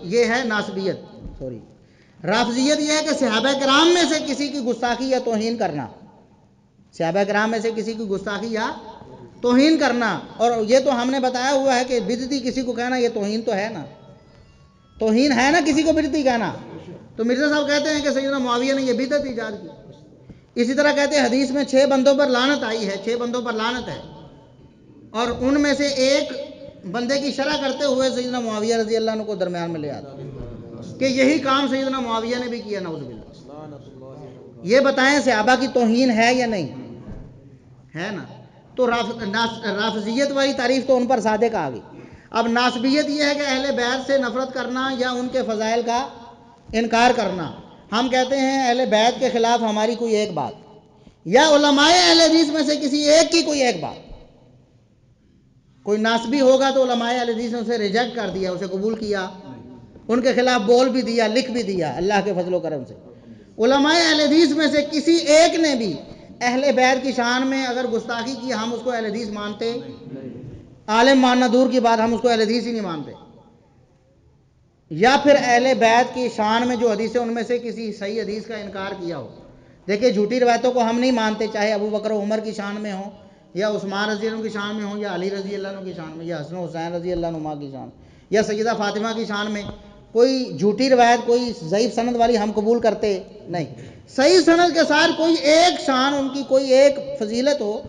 یہ ہے ناسبیت، رافضیت یہ ہے کہ صحابہ کرام میں سے کسی کی گستاخی یا توہین کرنا، صحابہ کرام میں سے کسی کی گستاخی یا توہین کرنا، اور یہ تو ہم نے بتایا ہوا ہے کہ بدعتی کسی کو کہنا یہ توہین تو ہے نا، توہین ہے نا کسی کو بدعتی کہنا۔ تو مرزا صاحب کہتے ہیں کہ سیدنا معاویہ نے یہ بدعت ایجاد کی۔ اسی طرح کہتے ہیں حدیث میں 6 بندوں پر لعنت آئی ہے، 6 بندوں پر لعنت ہے، اور ان میں سے ایک بندے کی شرح کرتے ہوئے سیدنا معاویہ رضی اللہ عنہ کو درمیان میں لے آتا کہ یہی کام سیدنا معاویہ نے بھی کیا، نعوذ باللہ۔ یہ بتائیں صحابہ کی توہین ہے یا نہیں ہے نا؟ تو رافضیت والی تعریف تو ان پر صادق آ گئی۔ اب ناسبیت یہ ہے کہ اہل بیت سے نفرت کرنا یا ان کے فضائل کا انکار کرنا۔ ہم کہتے ہیں اہل بیت کے خلاف ہماری کوئی ایک بات، یا علماء اہل حدیث میں سے کسی ایک کی کوئی ایک بات، کوئی ناسبی ہوگا تو علماء اہل حدیث نے اسے ریجیکٹ کر دیا، اسے قبول کیا، ان کے خلاف بول بھی دیا، لکھ بھی دیا، اللہ کے فضل و کرم سے۔ علماء اہل حدیث میں سے کسی ایک نے بھی اہل بیت کی شان میں اگر گستاخی کی، ہم اس کو اہل حدیث مانتے؟ عالم ماننا دور کی بات، ہم اس کو اہل حدیث ہی نہیں مانتے۔ یا پھر اہل بیت کی شان میں جو حدیث ہے ان میں سے کسی صحیح حدیث کا انکار کیا ہو۔ دیکھیں جھوٹی روایتوں کو ہم نہیں مانتے، چاہے ابو بکر و عمر کی شان میں ہو، یا عثمان رضی اللہ عنہ کی شان میں ہوں، یا علی رضی اللہ عنہ کی شان میں، یا حسن و حسین رضی اللہ عنہ کی شان، یا سیدہ فاطمہ کی شان میں، کوئی جھوٹی روایت، کوئی ضعیف سند والی ہم قبول کرتے نہیں. صحیح سند کے ساتھ کوئی ایک شان ان کی، کوئی ایک فضیلت ہو،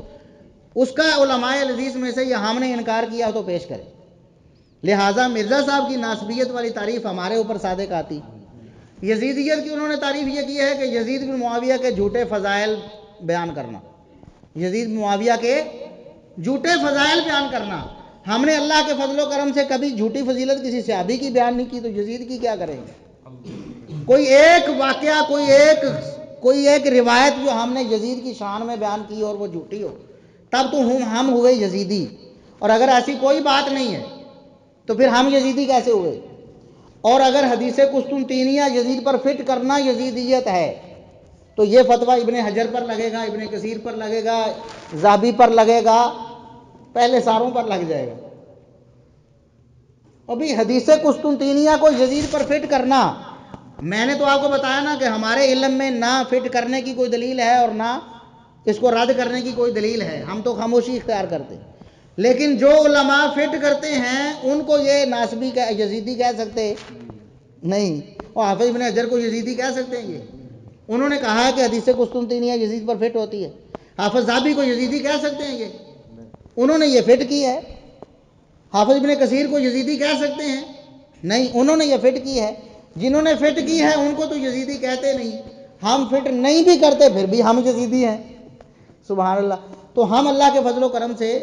اس کا علماء الحدیث میں سے یہ ہم نے انکار کیا ہو تو پیش کرے. لہٰذا مرزا صاحب کی ناسبیت والی تعریف ہمارے اوپر صادق آتی. یزیدیت کی انہوں نے تعریف یہ کی ہے کہ یزید بن معاویہ کے جھوٹے فضائل بیان کرنا، یزید بن معاویہ کے جھوٹے فضائل بیان کرنا. ہم نے اللہ کے فضل و کرم سے کبھی جھوٹی فضیلت کسی صحابی کی بیان نہیں کی، تو یزید کی کیا کریں گے؟ کوئی ایک واقعہ، کوئی ایک روایت جو ہم نے یزید کی شان میں بیان کی اور وہ جھوٹی ہو، تب تو ہم ہوئے یزیدی. اور اگر ایسی کوئی بات نہیں ہے تو پھر ہم یزیدی کیسے ہوئے؟ اور اگر حدیث قسطنطینیہ یزید پر فٹ کرنا یزیدیت ہے تو یہ فتویٰ ابن حجر پر لگے گا، ابن کثیر پر لگے گا، ذہبی پر لگے گا، پہلے ساروں پر لگ جائے گا. ابھی حدیث قسطنطینیہ کو یزید پر فٹ کرنا، میں نے تو آپ کو بتایا نا کہ ہمارے علم میں نہ فٹ کرنے کی کوئی دلیل ہے اور نہ اس کو رد کرنے کی کوئی دلیل ہے، ہم تو خاموشی اختیار کرتے. لیکن جو علماء فٹ کرتے ہیں ان کو یہ ناسبی یزیدی کہہ سکتے نہیں، اور حافظ ابن حجر کو یزیدی کہہ سکتے ہیں؟ یہ انہوں نے کہا ہے کہ حدیث قسطنطینیہ یزید پر فٹ ہوتی ہے. حافظ ذہبی کو یزیدی کہہ سکتے ہیں؟ یہ انہوں نے یہ فٹ کی ہے. حافظ ابن کثیر کو یزیدی کہہ سکتے ہیں؟ نہیں، انہوں نے یہ فٹ کی ہے. جنہوں نے فٹ کی ہے ان کو تو یزیدی کہتے نہیں. ہم فٹ نہیں بھی کرتے پھر بھی ہم یزیدی ہیں. سبحان اللہ. تو ہم اللہ کے فضل و کرم سے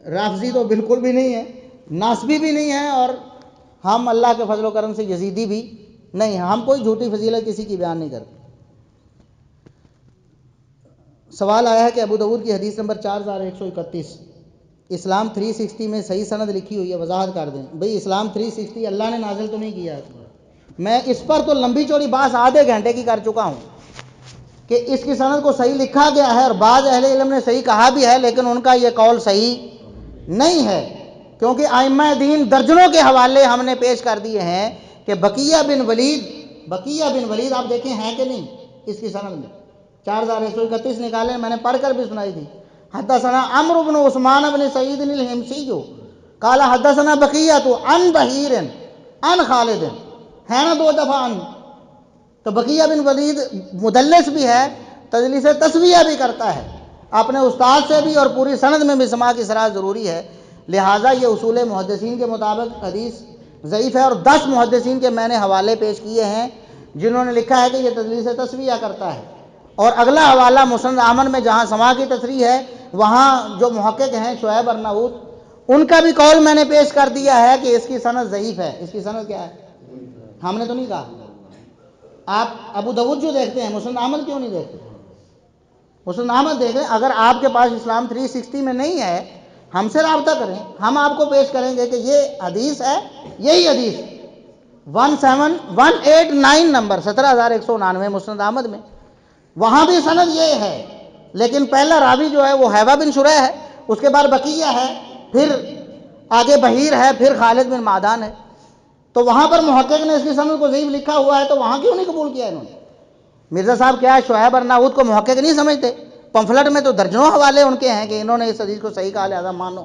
رافضی تو بالکل بھی نہیں ہے، ناسبی بھی نہیں ہے، اور ہم اللہ کے فضل و کرم سے یزیدی بھی نہیں ہیں. ہم کوئی جھوٹی فضیلت کسی کی بیان نہیں کرتے. سوال آیا ہے کہ ابو داؤد کی حدیث نمبر 4131 اسلام 360 میں صحیح سند لکھی ہوئی ہے، وضاحت کر دیں. بھئی اسلام 360 اللہ نے نازل تو نہیں کیا. میں اس پر تو لمبی چوڑی بات آدھے گھنٹے کی کر چکا ہوں کہ اس کی سند کو صحیح لکھا گیا ہے، اور بعض اہل علم نے صحیح کہا بھی ہے، لیکن ان کا یہ قول صحیح نہیں ہے، کیونکہ ائمہ دین درجنوں کے حوالے ہم نے پیش کر دیے ہیں کہ بقیہ بن ولید آپ دیکھیں ہیں کہ نہیں اس کی سند میں. 4131 نکالے، میں نے پڑھ کر بھی سنائی تھی. حدثنا عمرو بن عثمان بن سعید الحمصی قال حدثنا بقیۃ عن بحیر عن خالد، ہے نا 2 دفعہ عن. تو بقیہ بن ولید مدلس بھی ہے، تدلیس تسویہ بھی کرتا ہے، اپنے استاد سے بھی اور پوری سند میں بھی سماع کی صراحت ضروری ہے. لہٰذا یہ اصول محدثین کے مطابق حدیث ضعیف ہے. اور 10 محدثین کے میں نے حوالے پیش کیے ہیں جنہوں نے لکھا ہے کہ یہ تدلیس تسویہ کرتا ہے. اور اگلا حوالہ مسند احمد میں جہاں سماع کی تصریح ہے، وہاں جو محقق ہیں شعیب ارناؤت، ان کا بھی قول میں نے پیش کر دیا ہے کہ اس کی سند ضعیف ہے. اس کی سند کیا ہے؟ ہم نے تو نہیں کہا. آپ ابو داؤد جو دیکھتے ہیں، مسند احمد کیوں نہیں دیکھتے؟ مسند احمد دیکھیں. اگر آپ کے پاس اسلام 360 میں نہیں ہے، ہم سے رابطہ کریں، ہم آپ کو پیش کریں گے کہ یہ حدیث ہے، یہی حدیث 17189 نمبر 17199 مسند احمد میں، وہاں بھی سند یہ ہے. لیکن پہلا راوی جو ہے وہ حیوہ بن شریح ہے، اس کے بعد بقیہ ہے، پھر آگے بحیر ہے، پھر خالد بن معدان ہے. تو وہاں پر محقق نے اس کی سند کو ضعیف لکھا ہوا ہے، تو وہاں کیوں نہیں قبول کیا انہوں نے؟ مرزا صاحب کیا ہے شعیب ارناؤت کو محقق نہیں سمجھتے؟ پمفلٹ میں تو درجنوں حوالے ان کے ہیں کہ انہوں نے اس حدیث کو صحیح کہا، لہذا مانو.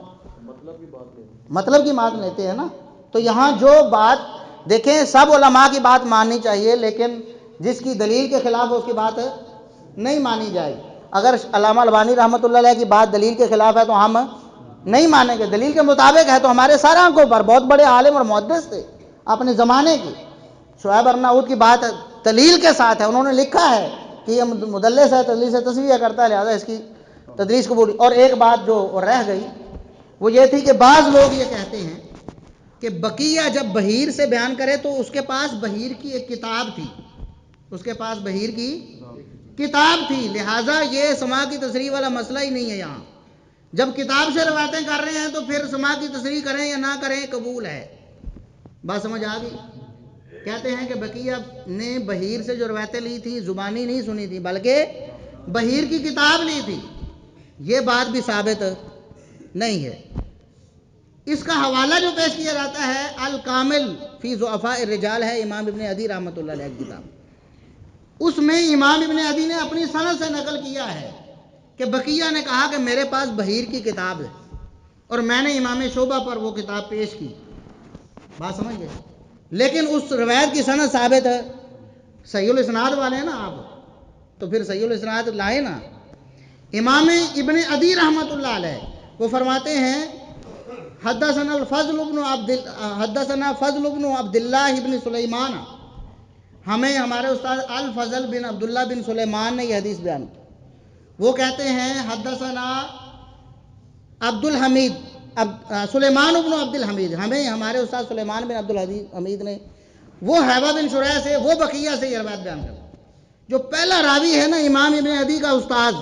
مطلب کی بات لیتے ہیں نا. تو یہاں جو بات دیکھیں، سب علماء کی بات ماننی چاہیے، لیکن جس کی دلیل کے خلاف اس کی بات نہیں مانی جائے. اگر علامہ البانی رحمۃ اللہ علیہ کی بات دلیل کے خلاف ہے تو ہم نہیں مانیں گے. دلیل کے مطابق ہے تو ہمارے سارے آنکھوں پر بہت بڑے عالم اور محدث تھے اپنے زمانے کی. شعیب ارناؤت کی بات دلیل کے ساتھ ہے، انہوں نے لکھا ہے کہ یہ مدلس ہے، تدلیس تسویہ کرتا ہے، لہذا اس کی تدلیس قبول. اور ایک بات جو رہ گئی وہ یہ تھی کہ بعض لوگ یہ کہتے ہیں کہ بقیہ جب بحیر سے بیان کرے تو اس کے پاس بحیر کی ایک کتاب تھی، اس کے پاس بحیر کی کتاب تھی، لہٰذا یہ سماع کی تصریح والا مسئلہ ہی نہیں ہے. یہاں جب کتاب سے روایتیں کر رہے ہیں تو پھر سماع کی تصریح کریں یا نہ کریں قبول ہے. بات سمجھ آ گئی؟ کہتے ہیں کہ بقیہ نے بحیر سے جو روایتیں لی تھی زبانی نہیں سنی تھی بلکہ بحیر کی کتاب لی تھی. یہ بات بھی ثابت نہیں ہے. اس کا حوالہ جو پیش کیا جاتا ہے الکامل فی ضعفاء الرجال ہے، امام ابن عدی رحمۃ اللہ علیہ کی کتاب. اس میں امام ابن عدی نے اپنی سند سے نقل کیا ہے کہ بقیہ نے کہا کہ میرے پاس بحیر کی کتاب ہے اور میں نے امام شعبہ پر وہ کتاب پیش کی. بات سمجھ گئے؟ لیکن اس روایت کی سند ثابت ہے. صحیح الاسناد والے ہیں نا آپ, تو پھر صحیح الاسناد لائے نا. امام ابن عدی رحمۃ اللہ علیہ وہ فرماتے ہیں حدثنا فضل بن عبداللہ بن سلیمان, ہمیں ہمارے استاد الفضل بن عبداللہ بن سلیمان نے یہ حدیث بیان کی. وہ کہتے ہیں حدثنا عبد الحمید سلیمان بن عبد الحمید, ہمیں ہمارے استاد سلیمان بن عبد الحمید نے وہ حیوہ بن شریح سے وہ بقیہ سے یہ روایت بیان کرتے. جو پہلا راوی ہے نا امام ابن عدی کا استاد,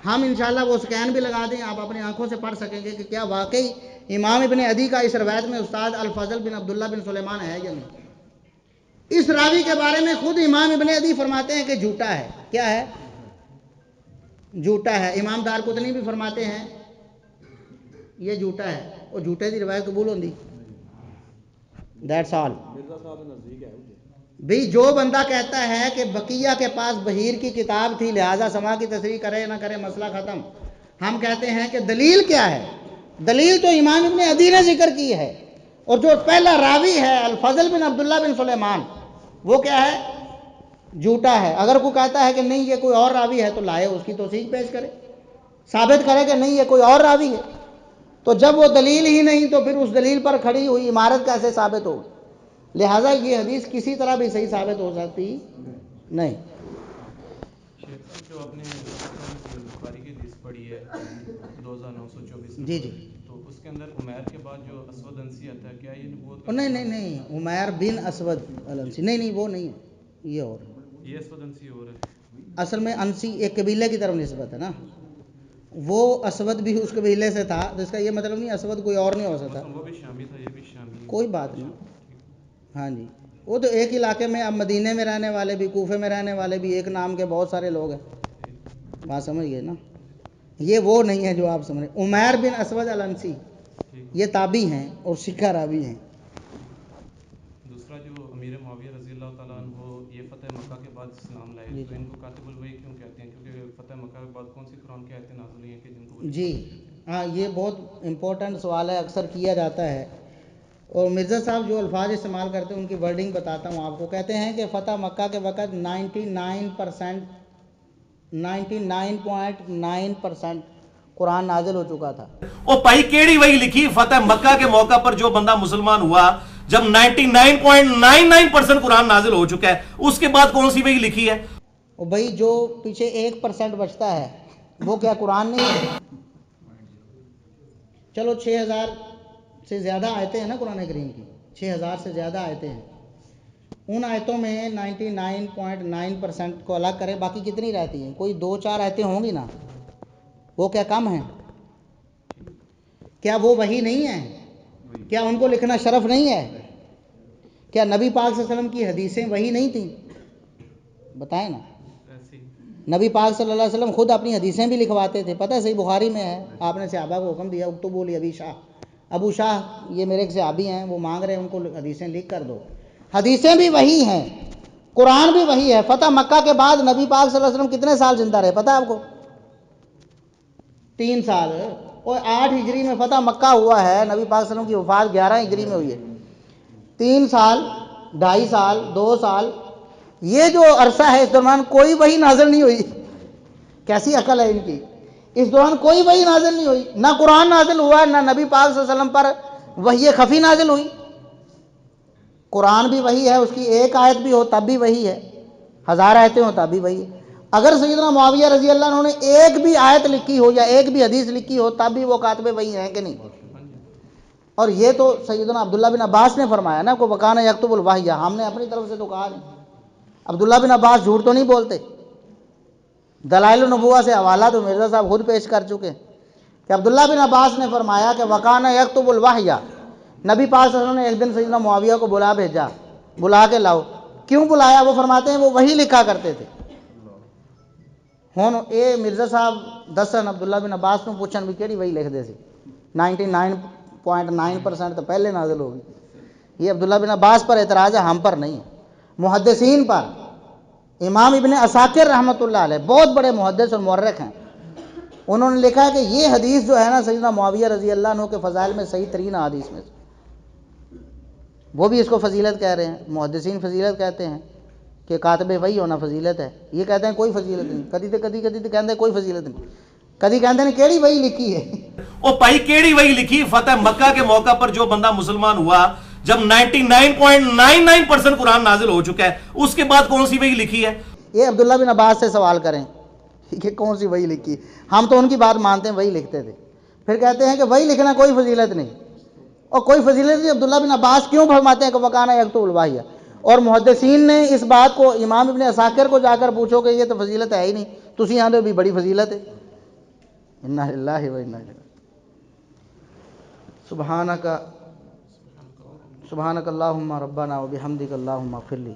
ہم انشاءاللہ وہ سکین بھی لگا دیں, آپ اپنی آنکھوں سے پڑھ سکیں گے کہ کیا واقعی امام ابن عدی کا اس روایت میں استاد الفضل بن عبداللہ بن سلیمان ہے یا نہیں. اس راوی کے بارے میں خود امام ابن عدی فرماتے ہیں کہ جھوٹا ہے. کیا ہے؟ جھوٹا ہے. امام دارقطنی بھی فرماتے ہیں یہ جھوٹا ہے, اور جھوٹے کی روایت قبول ہوندی. That's all. بھی جو بندہ کہتا ہے کہ بقیہ کے پاس بحیر کی کتاب تھی لہذا سما کی تصریح کرے نہ کرے مسئلہ ختم, ہم کہتے ہیں کہ دلیل کیا ہے؟ دلیل تو امام ابن عدی نے ذکر کی ہے, اور جو پہلا راوی ہے الفضل بن عبداللہ بن سلیمان وہ کیا ہے؟ جھوٹا ہے. اگر کوئی کہتا ہے کہ نہیں یہ کوئی اور راوی ہے تو لائے اس کی توثیق پیش کرے, ثابت کرے کہ نہیں یہ کوئی اور راوی ہے. تو جب وہ دلیل ہی نہیں تو پھر اس دلیل پر کھڑی ہوئی عمارت کیسے ثابت ہو؟ لہٰذا یہ حدیث کسی طرح بھی صحیح ثابت ہو سکتی نہیں. جو آپ نے بخاری کی حدیث پڑھی ہے 2924 جی جی, تو اس کے اندر عمیر کے بعد جو اسود انسی آتا ہے, کیا یہ نبوت کا؟ نہیں عمیر بن اسود الانسی, نہیں وہ نہیں ہے, یہ اور یہ اسود انسی اور ہے. اصل میں انسی ایک قبیلے کی طرف نسبت ہے نا, وہ اسود بھی اس قبیلے سے تھا, تو اس کا یہ مطلب نہیں اسود کوئی اور نہیں ہو سکتا. وہ بھی شامی تھا, یہ بھی شامی. کوئی بات نہیں. ہاں جی, وہ تو ایک علاقے میں, اب مدینے میں رہنے والے بھی کوفے میں رہنے والے بھی ایک نام کے بہت سارے لوگ ہیں. بات سمجھ گئے نا, یہ وہ نہیں ہے جو آپ سمجھ. عمیر بن اسود الانسی یہ تابعی ہیں اور سکہ راوی ہیں. دوسرا جو امیر معاویہ رضی اللہ تعالیٰ عنہ یہ فتح مکہ کے بعد اسلام لائے, تو ان کو کاتب الوحی کیوں کہتے ہیں؟ کیونکہ فتح مکہ کے بعد کون سی قرآن کی آیتیں نازل ہوئی ہیں کہ جن کو جی ہاں, یہ بہت امپورٹنٹ سوال ہے, اکثر کیا جاتا ہے. اور مرزا صاحب جو الفاظ استعمال کرتے ہیں ان کی ورڈنگ بتاتا ہوں آپ کو. کہتے ہیں کہ فتح مکہ کے وقت 99.9% قرآن نازل ہو چکا تھا. او بھائی کیڑی وہی لکھی فتح مکہ کے موقع پر جو بندہ مسلمان ہوا جب 99.99% قرآن نازل ہو چکا ہے, اس کے بعد کون سی وہی لکھی ہے؟ اور بھائی جو پیچھے 1% بچتا ہے وہ کیا قرآن نہیں ہے؟ چلو 6000 سے زیادہ آیتیں ہیں نا قرآن کریم کی, 6000 سے زیادہ آیتیں ہیں. ان آیتوں میں 99.9% کو الگ کریں, باقی کتنی رہتی ہیں؟ کوئی 2-4 آیتیں ہوں گی نا, وہ کیا کم ہیں؟ کیا وہ وحی نہیں ہے؟ کیا ان کو لکھنا شرف نہیں ہے؟ کیا نبی پاک صلی اللہ علیہ وسلم کی حدیثیں وحی نہیں تھیں؟ بتائیں نا. نبی پاک صلی اللہ علیہ وسلم خود اپنی حدیثیں بھی لکھواتے تھے, پتہ ہے صحیح بخاری میں ہے, آپ نے صحابہ کو حکم دیا اکتبوا لی ابی شاہ, ابو شاہ یہ میرے ایک صحابی ہیں, وہ مانگ رہے ہیں ان کو حدیثیں لکھ کر دو. حدیثیں بھی وہی ہیں, قرآن بھی وہی ہے. فتح مکہ کے بعد نبی پاک صلی اللہ علیہ وسلم کتنے سال زندہ رہے پتہ ہے آپ کو؟ 3 سال. اور 8 ہجری میں فتح مکہ ہوا ہے, نبی پاک صلی اللہ علیہ وسلم کی وفات 11 ہجری میں ہوئی ہے. 3 سال, 2.5 سال, 2 سال, یہ جو عرصہ ہے اس دوران کوئی وحی نازل نہیں ہوئی. کیسی عقل ہے ان کی؟ اس دوران کوئی وحی نازل نہیں ہوئی, نہ قرآن نازل ہوا, نہ نبی پاک صلی اللہ علیہ وسلم پر وحی خفی نازل ہوئی. قرآن بھی وہی ہے, اس کی ایک آیت بھی ہو تب بھی وہی ہے, 1000 آیتیں ہوں تب بھی وہی ہے. اگر سیدنا معاویہ رضی اللہ عنہ نے ایک بھی آیت لکھی ہو یا ایک بھی حدیث لکھی ہو تب بھی وہ کاتب وحی ہیں کہ نہیں؟ اور یہ تو سیدنا عبداللہ بن عباس نے فرمایا نا کہ وکان یکتب الوحی, ہم نے اپنی طرف سے تو کہا نہیں. عبداللہ بن عباس جھوٹ تو نہیں بولتے. دلائل النبوہ سے حوالہ تو مرزا صاحب خود پیش کر چکے کہ عبداللہ بن عباس نے فرمایا کہ وکان یکتب الوحی, نبی پاک صلی اللہ علیہ وسلم نے ایک دن سیدنا معاویہ کو بھیجا, بلا کے لاؤ. کیوں بلایا؟ وہ فرماتے ہیں وہ وہی لکھا کرتے تھے. ہوں اے مرزا صاحب دسن عبداللہ بن عباس کو پوچھن بھی کیڑی وہی لکھ دے سی, 99.9% تو پہلے نازل ہوگی. یہ عبداللہ بن عباس پر اعتراض ہے, ہم پر نہیں. محدثین پر امام ابن عساکر رحمۃ اللہ علیہ بہت بڑے محدث اور مورخ ہیں, انہوں نے لکھا کہ یہ حدیث جو ہے نا سیدنا معاویہ رضی اللہ عنہ کے فضائل میں صحیح ترین حدیث میں سے، وہ بھی اس کو فضیلت کہہ رہے ہیں، محدثین فضیلت کہتے ہیں کہ کاتب وحی ہونا فضیلت ہے، یہ کہتے ہیں کوئی فضیلت نہیں، کدی تو کہتے ہیں کوئی فضیلت نہیں، کدی کہتے ہیں کیڑی وحی لکھی ہے۔ او بھائی کیڑی وہی لکھی؟ فتح مکہ کے موقع پر جو بندہ مسلمان ہوا جب 99.99% قرآن نازل ہو چکا ہے، اس کے بعد کون سی وہی لکھی ہے؟ یہ عبداللہ بن عباس سے سوال کریں کہ کون سی وحی لکھی، ہم تو ان کی بات مانتے ہیں وہی لکھتے تھے، پھر کہتے ہیں کہ وہی لکھنا کوئی فضیلت نہیں، اور کوئی فضیلت نہیں۔ عبداللہ بن عباس کیوں فرماتے ہیں کہ وکانا یکتب الوحی، اور محدثین نے اس بات کو امام ابن عساکر کو جا کر پوچھو کہ یہ تو فضیلت ہے ہی نہیں، تسی آندے بھی بڑی فضیلت ہے۔ انا للہ و انا الیہ سبحانک اللہم ربنا و بحمدک اللہم اغفر لی۔